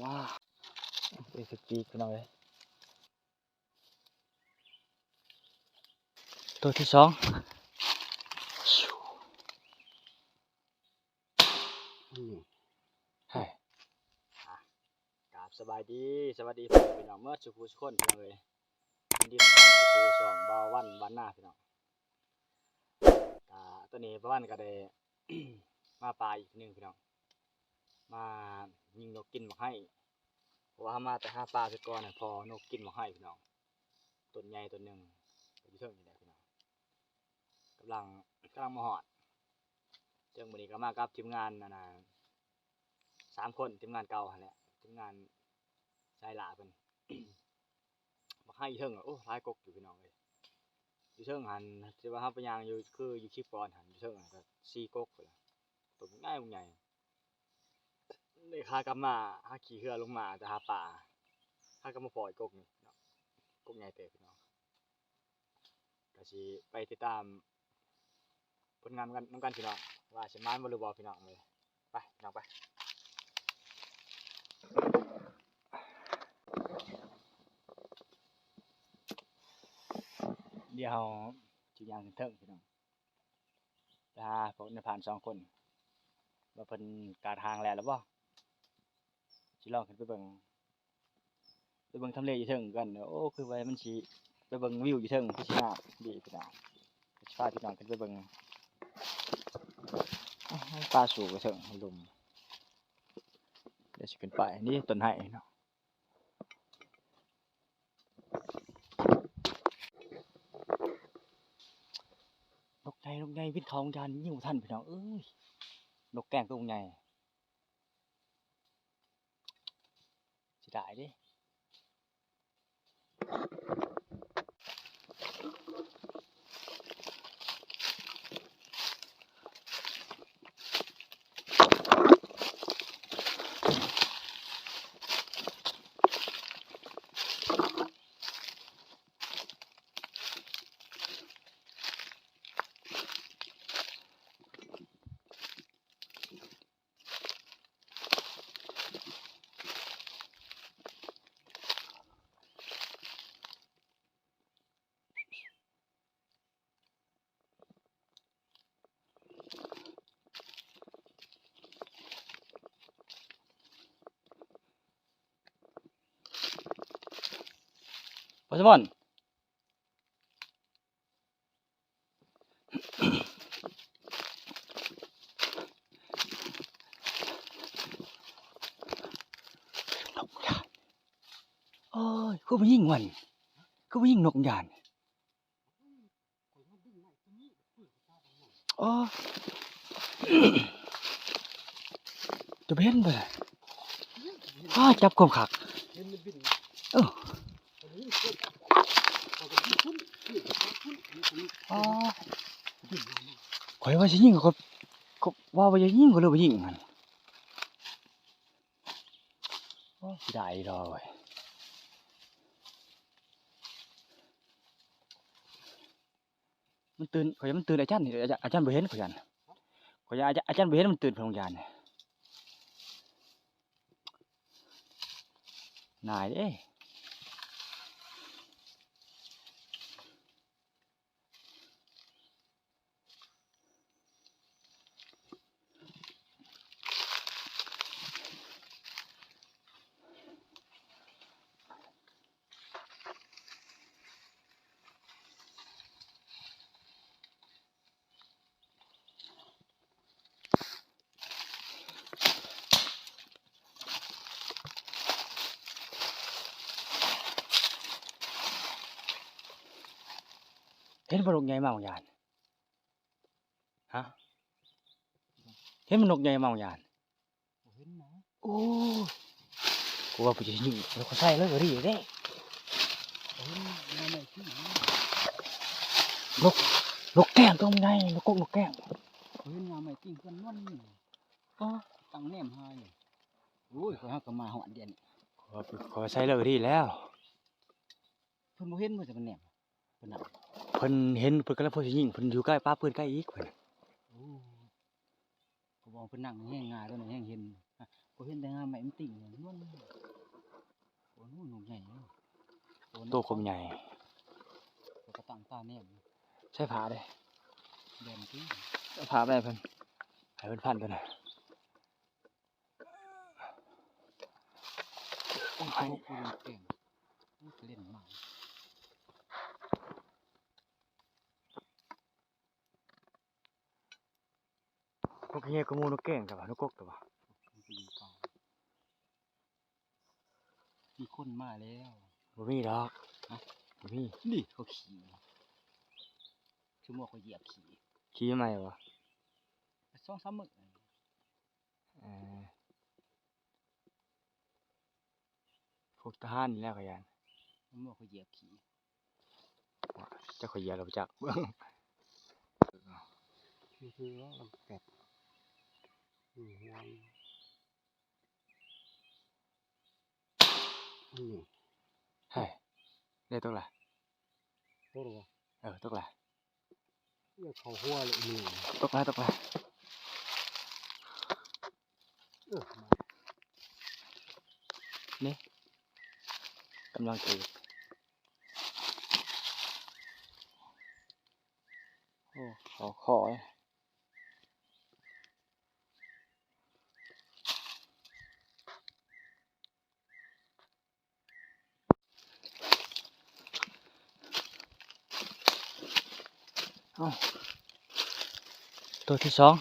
ว้าเป็นสปีกหน่อยตัวที่สองใช่กราบสบายดีสวัสดีพี่น้องเมื่อสุขุสุขคนพี่น้องเลยยินดีต้อนรับสู่ช่องบ่าววันบ้านนาพี่น้องตัวนี้บ่าววันก็ได้ มาปลาอีกหนึ่งพี่น้องมายิงนกกินมาให้เพราะว่ามาแต่หาปลาไปก่อนพอนกกินมาให้พี่น้องต้นใหญ่ต้นหนึ่งอยู่เทิงนี่แหละพี่น้องกำลังมาหอดเจ้ามื้อนี้ก็มากับทีมงาน3 คนทีมงานเก่าหั่นแหละทีมงานชายหลาเพิ่น มาให้อยู่เทิงโอ้หลายกกอยู่พี่น้องเอ้ยอยู่เทิงหันสิว่าเฮาไปย่างอยู่คืออยู่คลิปก่อนหันอยู่เทิงก็4 กกพุ่นล่ะตัวใหญ่ใหญ่ได้ขากลับมาหาขี่เรือลงมาจะหาปลาหาก็มาปล่อยกกนี่เนาะกกใหญ่เติบพี่น้องก็สิไปติดตามผลงานกันนำกันพี่น้องว่าสิมานบ่หรือบ่พี่น้องเลยไปพี่น้องไปเดี๋ยวสิย่างขึ้นเทิงพี่น้องไปหาพวกในผ่าน2 คนว่าเพิ่นกาทางแล้วบ่สิลองขึ้นไปเบิ่งทำเลอยู่เทิงกันโอ้คือว่ามันสิไปเบิ่งวิวอยู่เทิงคือสิงามดีพี่น้องสิพาพี่น้องขึ้นไปเบิ่งปลาสูงอยู่เทิงลมเดี๋ยวสิขึ้นไปนี่ต้นไม้เนาะนกใหญ่วิทย์เขาจานยิ่งท่านพี่น้องเอ้ยนกแก้งตัวใหญ่สิได้เด้พอสมอนนกยานโอ้ยคือบ่ยิงมันคือบ่ยิงนกยานอ๋อจะไปเห็นบ่ล่ะจับความคักเอออ๋อข่อยว่าสิยิงก็ว่าจะยิงก็เลยบ่ยิงมันโอ้สิได้ดอกเว้ยมันตื่นข่อยมันตื่นอาจารย์นี่อาจารย์บ่เห็นข่อยยันข่อยอาจารย์บ่เห็นมันตื่นพลงยานนี่นายเด้เห็นบ่นกใหญ่มาพลงยานฮะเห็นมันนกใหญ่มาพลงยานเห็นนะโอ้กูว่าผู้จะยิงแล้วก็ใส่เลยก็ดีเด้นกแก้งตัวมันใหญ่นกแก้งเห็นงาไม่ติ้งเพิ่นนวลนี่ อ๋อตั้งแนมหาอยู่โอ้ยเขาหาก็มาหอดเดือนนี่ขอใส่เลยก็ดีแล้วเพิ่นบ่เห็นว่าจะมันแนมเพิ่นน่ะเพิ่นเห็นเพิ่นก็เลยเพิ่นสิยิงเพิ่นอยู่ใกล้ป้าเพิ่นใกล้อีกเพิ่นโอ้เขาบอกเพิ่นนั่งแห้งงาตัวนี้แห้งเห็น ก็เห็นแต่งานใหม่มันติ่งเลยมันโอ้นู่นหนุ่มใหญ่เลย โตคมใหญ่ ตัวกระตังตาเนี่ย ใช่ผาเด้ แดนที่ ผาไปเพิ่นให้เพิ่นพันตัวน่ะ โอ้ยกูเล่นเก่งเล่นมาก พวกเฮียก็มูนกเก่งกับว่านกกกตัวบ่ มันไปอยู่ป่ามีคนมาแล้ว บ่มีดอกบ่มี นี่เขาขี่ชั่วโมงเขาเหยียบขี่ ขี่ใหม่บ่ 2-3 มื้อ เออพวกทหารนี่แหล้วก็ยาน ชั่วโมงเขาเหยียบขี่ เจ้าขอยเหยียบแล้วบ่จักเบิ่ง คือว่าลำแปดหัวนี่ เฮ้ยได้ตกละ ตัวหรอ ตกละ เรียกเขาหัวเลยนี่ ตกละ มา นี่กำลังถือโอ้ขอเอ้าตัวที่สอง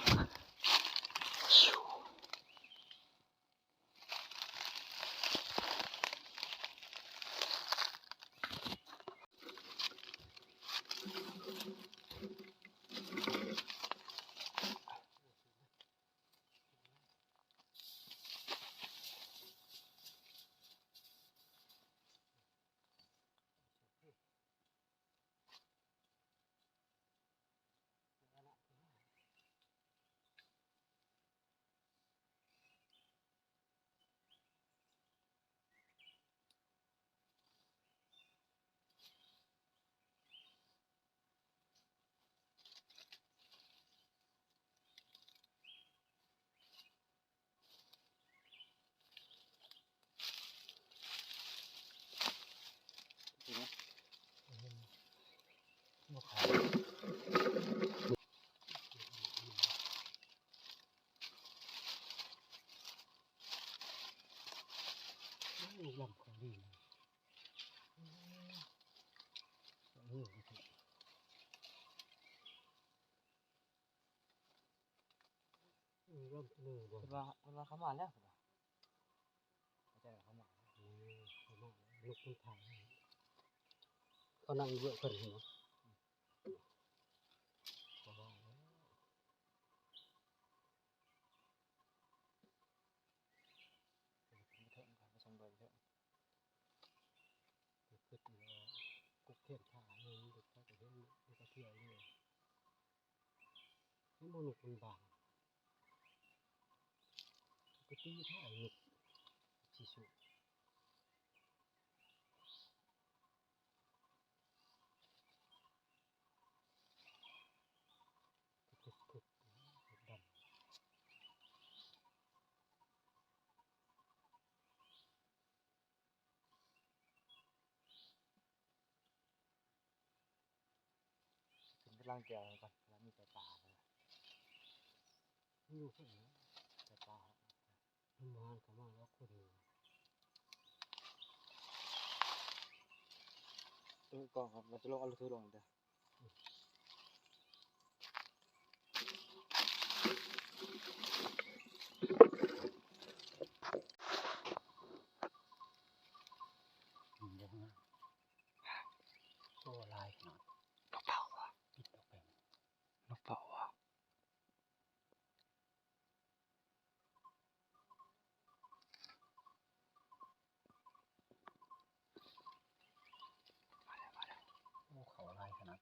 ลำของดีลำหนึ่งบ่ มันมาเข้ามาแล้วเข้ามา เขามาลูกคนถ่ายเขานั่งเยอะคนเห็นไหม คือกุ๊กเทียนขาเงินเด็กเขาจะเห็นเด็กเขาเที่ยวเลยนี่มันหนุกมันบางปกติถ้าไอ้หนุกชิสุคึกดำ ถึงกำลังเกี่ยวก่อนแล้วมีแต่ป่าเลย อยู่ที่ไหนแต่ตามันมาเขามาแล้วคน ตัวก่อนครับเราจะลงเอาลูกซื้อลงเด้อ เดี๋ยวนะตัวลายขนาด นกเป่าวะ ปิดออกไป นกเป่าวะโอ้เขาลายขนาด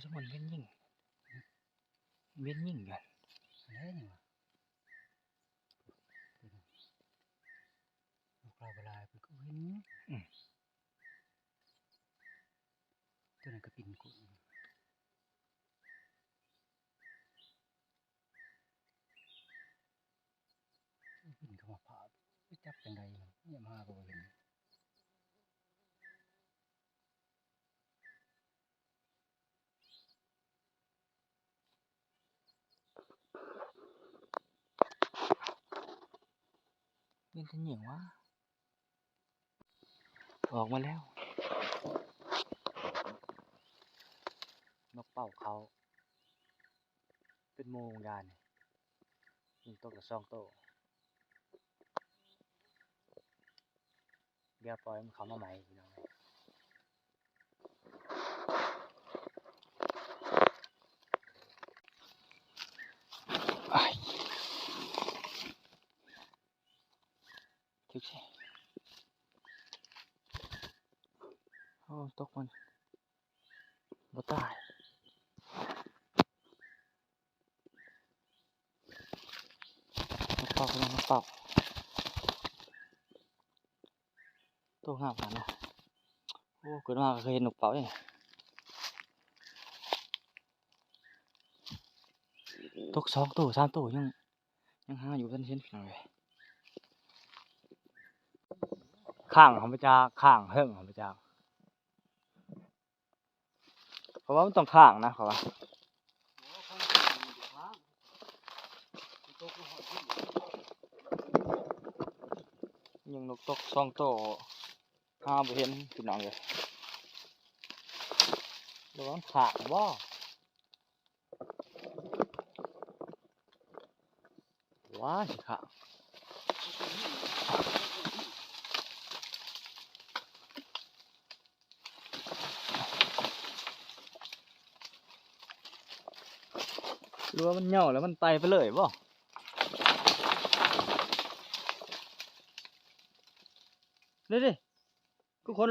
สมนเว้นยิ่งเว้นยิ่งกัน อะไรนี่วะนกเราเวลามันก็เห็นตัวนั้นก็ปิ่นกุ้งปิ่นเข้ามาผ่าไปจับจังใดมันเนี่ยมาก็บ่เห็นเว้นทันเหนียววะออกมาแล้วนกเป่าเขาเป็นโมงยานยิงโตกับซองโตเดี๋ยวปล่อยมันเขามาใหม่พี่น้องทึกใช่โอ้ตกมันบ่ตายนกเป่ากำลังนกเป่าตัวงามขนาดนั้นโอ้เกิดมาก็เคยเห็นนกเป่าเนี่ยตก2 ตัว 3 ตัวยังหาอยู่กันเช่นพี่น้องเลยข้างของพระเจ้าข้างเฮิ่งของพระเจ้าเพราะว่ามันต้องข้างนะเขาว่ายังนกตก2 ตัวหาบ่เห็นพี่น้องเลยแล้วมันข้างบ่ว้าสิข้างหรือว่ามันเหย่าแล้วมันไตไปเลยบ่ดิกูค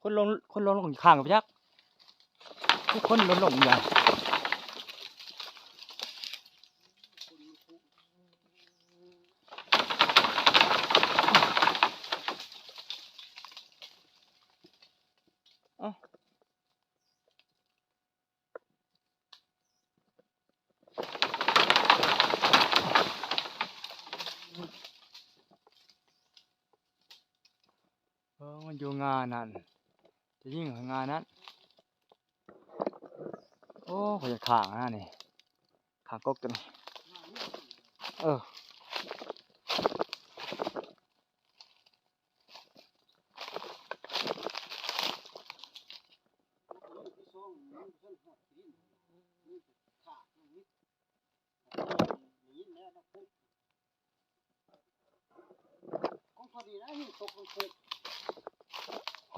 นลงข้างกับยักษ์ทุกคนลงอย่างมันอยู่งานนั่นจะยิ่งงานนั้นโอ้เขาจะข้างนะนี่ข้างกกตัวนี้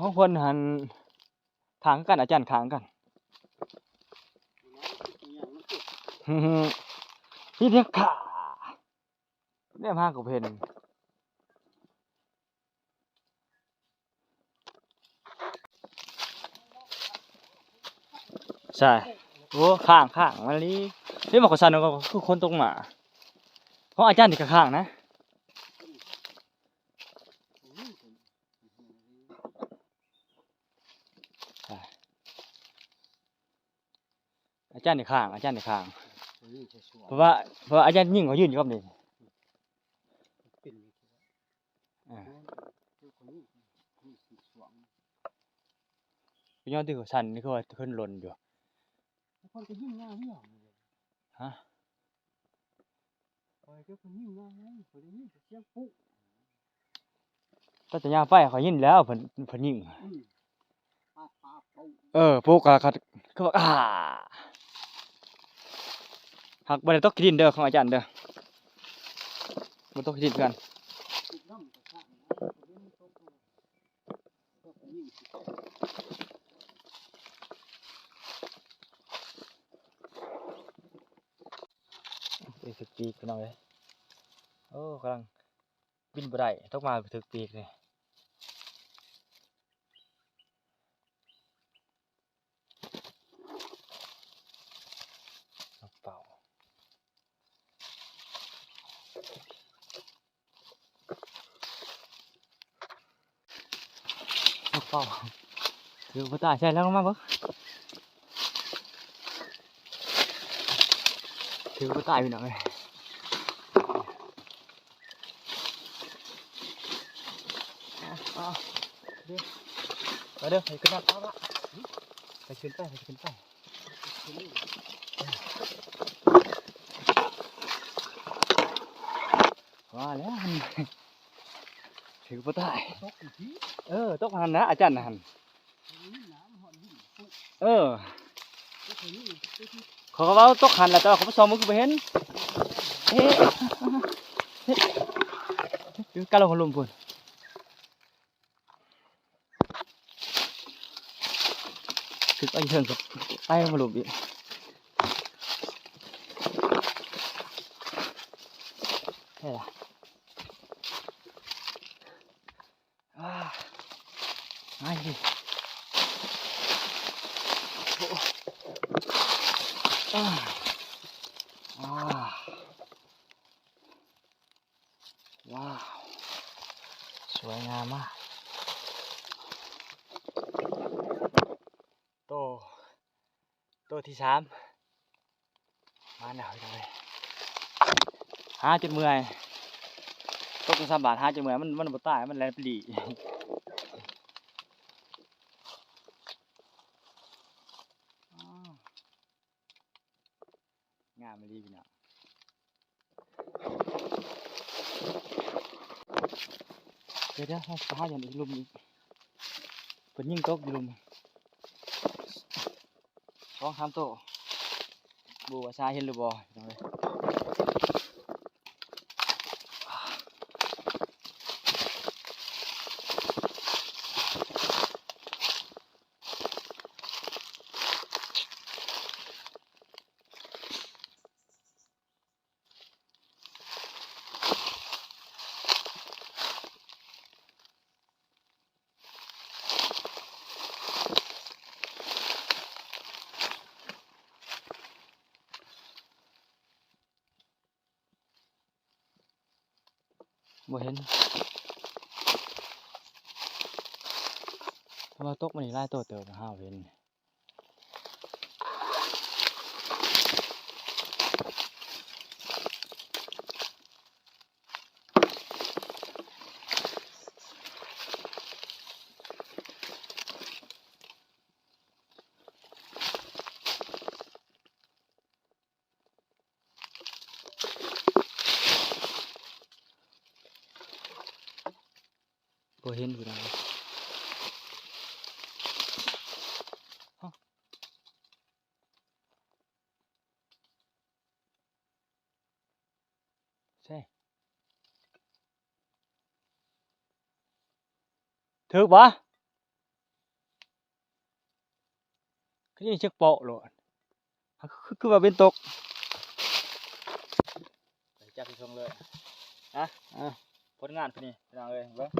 ของคนหันขางกันอาจารย์ขางกันพี่เด็กขาเนี่ยมากกว่าเพนใช่โอ้ข้างมันนี่บอกกับซันก็คือคนตรงหมาของอาจารย์นี่ก็ข้างนะอาจารย์นี่ข้างเพราะว่าอาจารย์ยิ่งเขายืนอยู่กับนี่พี่ย้อนที่เขาซันนี่เขาว่าขึ้นลนอยู่คนก็ยิ่งง่ายเนี่ย ฮะ คอยก็คนยิ่งง่ายคนยิ่งเสียงปุ๊บ ก็จะย่างไปเขายินแล้วเพิ่นยิงปุ๊กเขาบอกหักบ่ได้ตกดินเด้อของอาจารย์เด้อบ่ตกดินกันถึกปีกพี่น้องเอ้ยโอ้กำลังบินบ่ได้ตกมาถึกปีกนี่ เป้าถือบ่ตายใช่แล้วลงมาเบิ่งถือบ่ตายพี่น้องเอ้ยเอาเด้อไปเด้อไปขึ้นมาเอาละไปขึ้นไปว่าแล้วมันถือบ่ตาย ตกอยู่ที่ ตกหันนะอาจารย์นะหัน นี่น้ำหอนหินปุ๊บ เออ ก็เคยนี่ที่ที่ เขาก็เว่าตกหันแหละแต่ว่าเขาบ่ซ้อมมือคือบ่เห็นเฮ้ถึงกะลงลุมพุ่นถึงไปเชิงกับไปมาลุมอีกใช่ล่ะมาดิโอ้อ่าว้าวสวยงามมากโตที่3มาหนาวจังเลยหาจนเมื่อยตก3 บาทหาจนเมื่อยมันบ่ตายมันแล่นปลีงามดีพี่น้องเดี๋ยวๆหาอย่างอีกลุมอีกเพิ่นยิงตกอยู่ลุม2-3 โตบ่ว่าชาเห็นหรือบ่พี่น้องเอ้ยบ่เห็นถ้าว่าตกมันนี่หลายโตเติบหาเห็นบ่เห็นพี่น้องใช่ถึกบ่คือยิงเช็กโปะโลดคือว่าเป็นตกไปจับที่ทงเลยนะผลงานพี่นี่พี่น้องเอ้ยเบิ่ง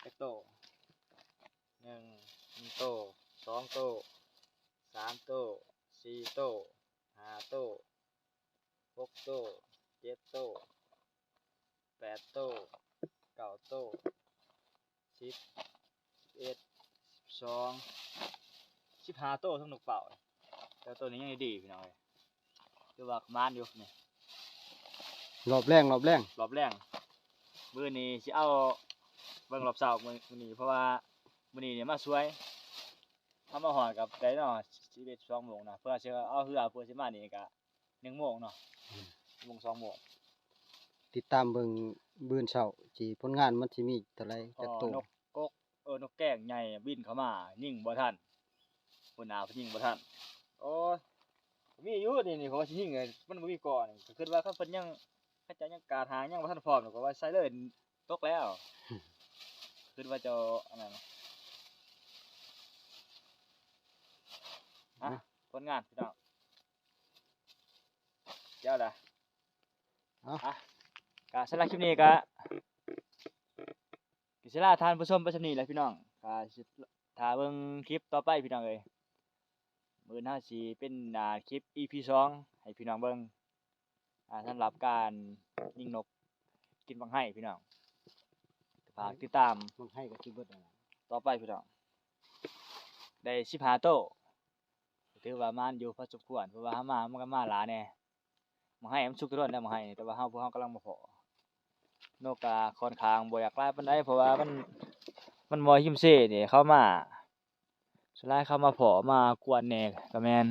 เจ็กโต1 โต2 โต3 โต4 โต5 โต6 โต7 โต8 โต9 โต10 11 12 15 โตทั้งนกเป่าแต่ตัวนี้ยังดีพี่น้องเอ้ยคือว่ามานอยู่นี่ รอบแรงรอบแรกมื้อนี้สิเอาเบิ่งรอบเช้ามื้อนี้เพราะว่ามื้อนี้เนี่ยมาสวยมาฮอดกับได้เนาะ11 2 โมงนะเพื่อสิเอาเรือเพื่อสิมานี่ก็1 โมงเนาะ1 โมง 2 โมง ติดตามเบิ่งมื้อเช้าสิผลงานมันสิมีเท่าไรจักโต นกกกนกแก้งใหญ่บินเข้ามายิงบ่ทันพุ่นน่ะเพิ่นยิงบ่ทันโอ้ยมีอยู่นี่เพราะว่าสิยิงมันบ่มีก่อนี่ก็คิดว่าเขาเพิ่นยังเขาจะยังกาดหางยังบ่ทันพร้อมก็ว่าใส่เลยตกแล้วคิดว่าจะอันนั้นผลงานพี่น้องเดี๋ยวล่ะก็สำหรับคลิปนี้ก็สิลาท่านผู้ชมไปส่ำนี้แหละพี่น้องก็สิถ้าเบิ่งคลิปต่อไปพี่น้องเอ้ยมื้อหน้าสิเป็นคลิป EP 2ให้พี่น้องเบิ่งสำหรับการยิงนกกินบังไห้พี่น้องฝากติดตาม มันให้ก็สิเบิดนั่นล่ะ ต่อไปพี่น้องได้15โต้ถือว่ามันอยู่พอสมควรเพราะว่าเฮามามันก็มาหลายแหน่มาให้มันสุกทุกคนแล้วมาให้แต่ว่าพวกเฮากำลังมาเพาะนกก็ค่อนข้างบ่อยากหลายปานใดเพราะว่ามันบ่หิมเซ่นี่เข้ามาสุดท้ายเข้ามาเพาะมากวนแหน่ก็แม่น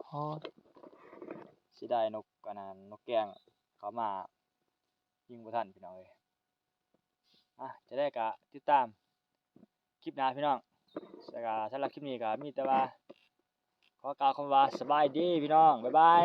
ฮอดสิได้นกอันนั้นนกแก้งเข้ามายิงบ่ทันพี่น้องเอ้ยจะได้ก็ติดตามคลิปหน้าพี่น้องแล้วก็สำหรับคลิปนี้ก็มีแต่ว่าขอกล่าวคำว่าสบายดีพี่น้องบ๊ายบาย